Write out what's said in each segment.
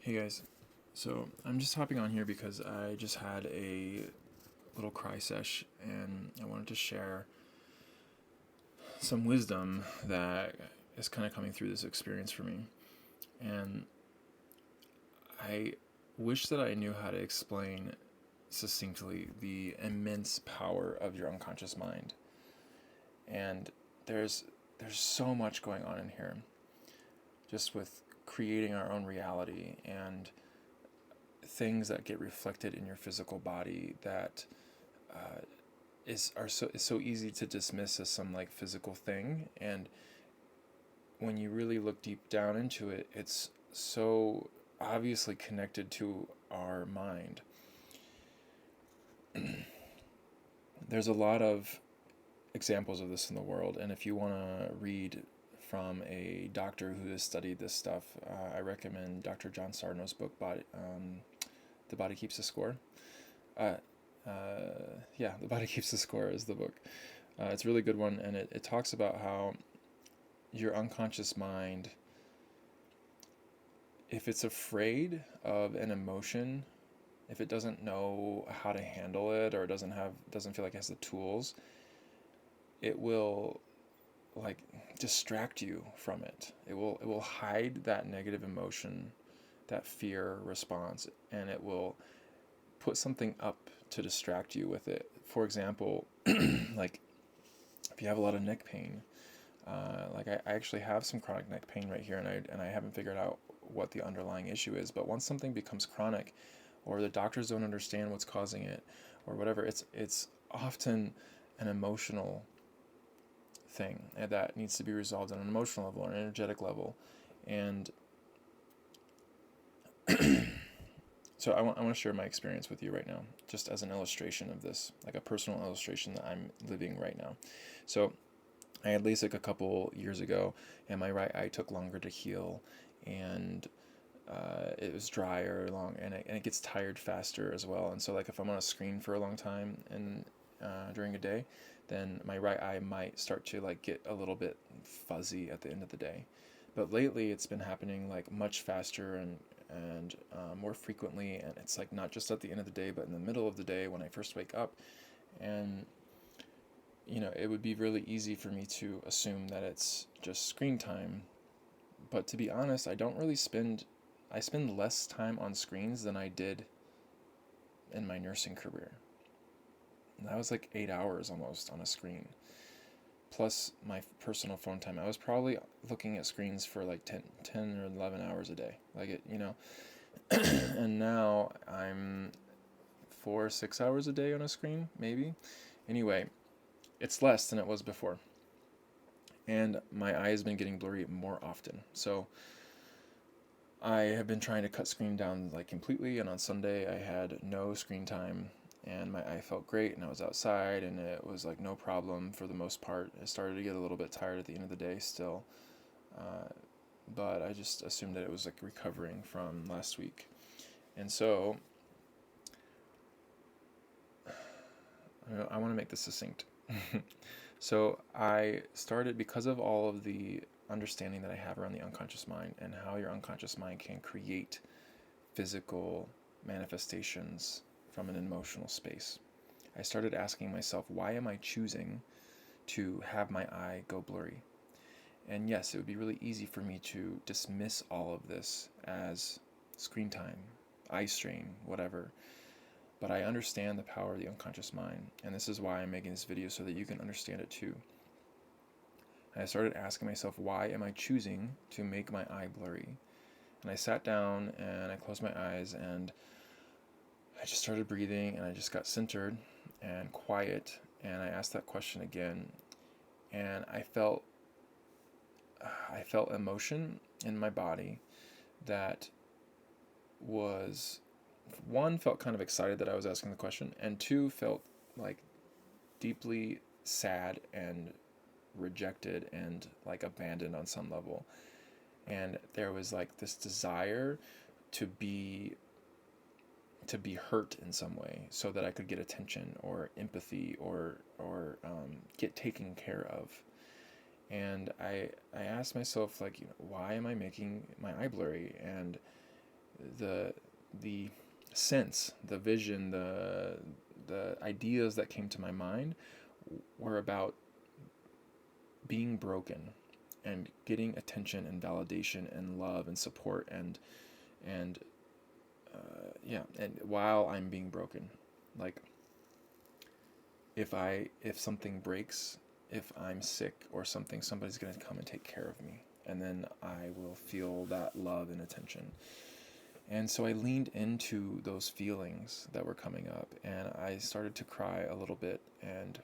Hey guys, so I'm just hopping on here because I just had a little cry sesh and I wanted to share some wisdom that is kind of coming through this experience for me. And I wish that I knew how to explain succinctly the immense power of your unconscious mind. And there's so much going on in here, just with creating our own reality and things that get reflected in your physical body that uh, is so easy to dismiss as some like physical thing, and when you really look deep down into it, it's so obviously connected to our mind. There's a lot of examples of this in the world, and if you want to read from a doctor who has studied this stuff, I recommend Dr. John Sarno's book, The Body Keeps the Score. Uh, yeah, The Body Keeps the Score is the book. It's a really good one, and it talks about how your unconscious mind, if it's afraid of an emotion, if it doesn't know how to handle it, or doesn't feel like it has the tools, it will like distract you from it. It will hide that negative emotion, that fear response, and it will put something up to distract you with it. For example, like if you have a lot of neck pain, I actually have some chronic neck pain right here, and I haven't figured out what the underlying issue is. But once something becomes chronic, or the doctors don't understand what's causing it, or whatever, it's often an emotional thing that needs to be resolved on an emotional level or an energetic level. And so I want to share my experience with you right now, just as an illustration of this, like a personal illustration that I'm living right now. So I had LASIK a couple years ago, and my right eye took longer to heal, and it was drier long, and it gets tired faster as well. And so, like, if I'm on a screen for a long time and during a day, then my right eye might start to like get a little bit fuzzy at the end of the day. But lately, it's been happening like much faster and more frequently, and it's like not just at the end of the day, but in the middle of the day when I first wake up. And it would be really easy for me to assume that it's just screen time. But to be honest, I spend less time on screens than I did in my nursing career. And that was like 8 hours almost on a screen, plus my personal phone time. I was probably looking at screens for like 10 or 11 hours a day. And now I'm 4 or 6 hours a day on a screen, maybe. Anyway, it's less than it was before. And my eye has been getting blurry more often. So I have been trying to cut screen down like completely, and on Sunday I had no screen time, and my eye felt great, and I was outside, and it was like no problem for the most part. I started to get a little bit tired at the end of the day still, uh, but I just assumed that it was like recovering from last week. And so I want to make this succinct. So I started, because of all of the understanding that I have around the unconscious mind and how your unconscious mind can create physical manifestations from an emotional space. I started asking myself, why am I choosing to have my eye go blurry? And yes, it would be really easy for me to dismiss all of this as screen time, eye strain, whatever. But I understand the power of the unconscious mind, and this is why I'm making this video, so that you can understand it too. And I started asking myself, why am I choosing to make my eye blurry? And I sat down and I closed my eyes, and I just started breathing, and I just got centered and quiet, and I asked that question again, and I felt emotion in my body that was, one, felt kind of excited that I was asking the question, and two, felt like deeply sad and rejected and like abandoned on some level. And there was like this desire to be hurt in some way, so that I could get attention or empathy or get taken care of. And I asked myself, like, why am I making my eye blurry? And the sense, the vision, the ideas that came to my mind were about being broken and getting attention and validation and love and support and and while I'm being broken, like if something breaks, if I'm sick or something, somebody's gonna come and take care of me, and then I will feel that love and attention. And so I leaned into those feelings that were coming up, and I started to cry a little bit. And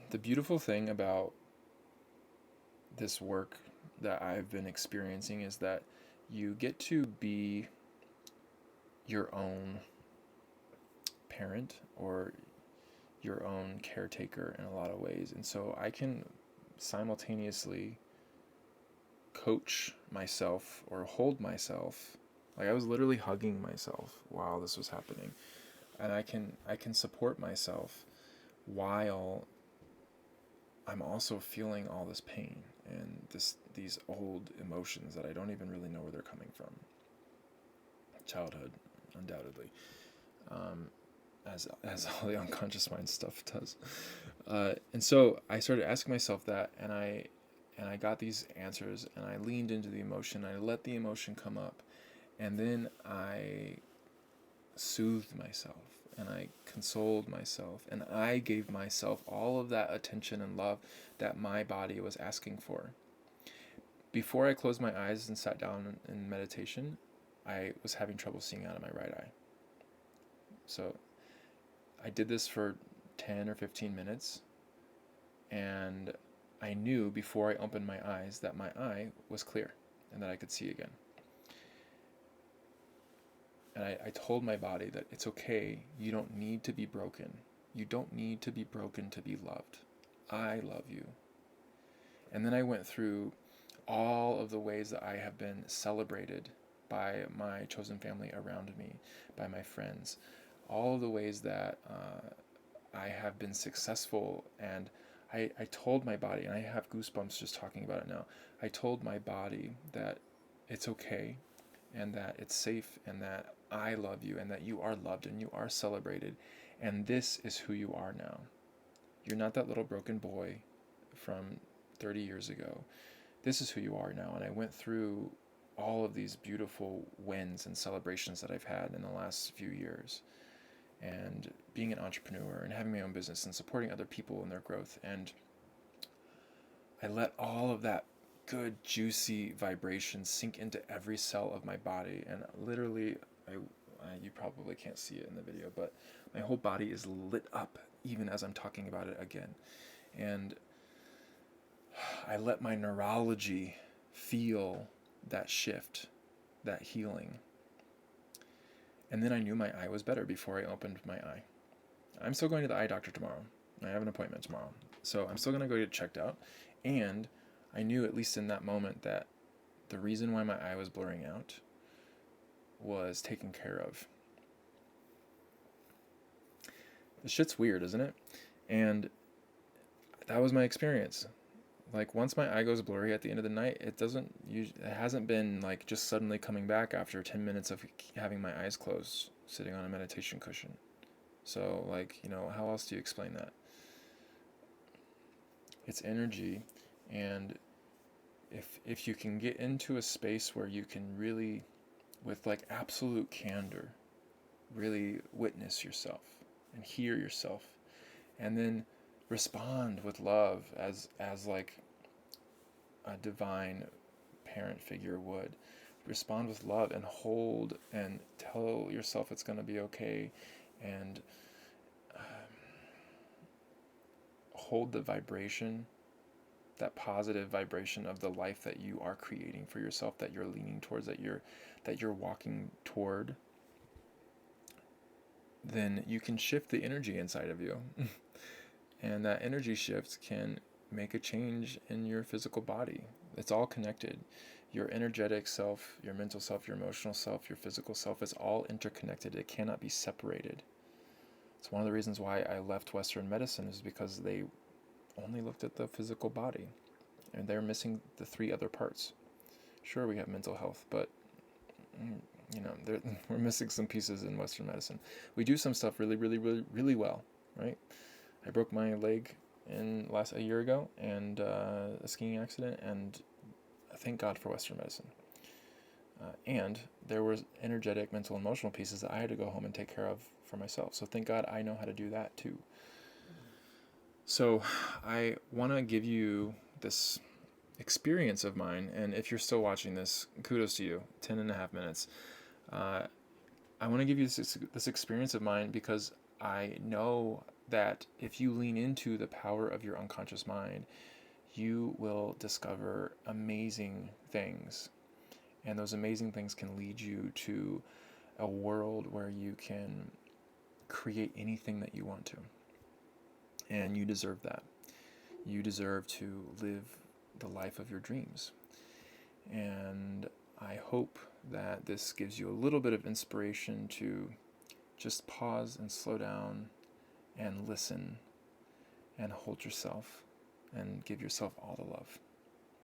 the beautiful thing about this work that I've been experiencing is that you get to be your own parent or your own caretaker in a lot of ways. And so I can simultaneously coach myself or hold myself. Like I was literally hugging myself while this was happening. And I can support myself while I'm also feeling all this pain and these old emotions that I don't even really know where they're coming from. Childhood, undoubtedly, as all the unconscious mind stuff does. And so I started asking myself that, and I got these answers, and I leaned into the emotion. I let the emotion come up, and then I soothed myself, and I consoled myself, and I gave myself all of that attention and love that my body was asking for. Before I closed my eyes and sat down in meditation, I was having trouble seeing out of my right eye. So I did this for 10 or 15 minutes, and I knew before I opened my eyes that my eye was clear and that I could see again. And I told my body that it's okay. You don't need to be broken. You don't need to be broken to be loved. I love you. And then I went through all of the ways that I have been celebrated by my chosen family around me, by my friends, all of the ways that I have been successful. And I told my body, and I have goosebumps just talking about it now, I told my body that it's okay and that it's safe and that I love you and that you are loved and you are celebrated. And this is who you are now. You're not that little broken boy from 30 years ago. This is who you are now. And I went through all of these beautiful wins and celebrations that I've had in the last few years. And being an entrepreneur and having my own business and supporting other people in their growth. And I let all of that good, juicy vibration sink into every cell of my body. And literally, you probably can't see it in the video, but my whole body is lit up even as I'm talking about it again. And I let my neurology feel that shift, that healing. And then I knew my eye was better before I opened my eye. I'm still going to the eye doctor tomorrow. I have an appointment tomorrow. So I'm still going to go get checked out. And I knew, at least in that moment, that the reason why my eye was blurring out was taken care of. This shit's weird, isn't it? And that was my experience. Like, once my eye goes blurry at the end of the night, it hasn't been like just suddenly coming back after 10 minutes of having my eyes closed, sitting on a meditation cushion. So, like, how else do you explain that? It's energy, and if you can get into a space where you can really, with like absolute candor, really witness yourself and hear yourself, and then respond with love as like a divine parent figure would. Respond with love and hold and tell yourself it's going to be okay, and hold the vibration, that positive vibration of the life that you are creating for yourself, that you're leaning towards, that you're walking toward. Then you can shift the energy inside of you. And that energy shift can make a change in your physical body. It's all connected. Your energetic self, your mental self, your emotional self, your physical self is all interconnected. It cannot be separated. It's one of the reasons why I left Western medicine, is because they only looked at the physical body and they're missing the 3 other parts. Sure, we have mental health, but we're missing some pieces in Western medicine. We do some stuff really, really, really, really well, right? I broke my leg a year ago, and a skiing accident, and thank God for Western medicine. And there was energetic, mental, emotional pieces that I had to go home and take care of for myself. So thank God I know how to do that too. So I want to give you this experience of mine, and if you're still watching this, kudos to you. 10.5 minutes. I want to give you this experience of mine because I know that if you lean into the power of your unconscious mind, you will discover amazing things. And those amazing things can lead you to a world where you can create anything that you want to. And you deserve that. You deserve to live the life of your dreams. And I hope that this gives you a little bit of inspiration to just pause and slow down and listen and hold yourself and give yourself all the love.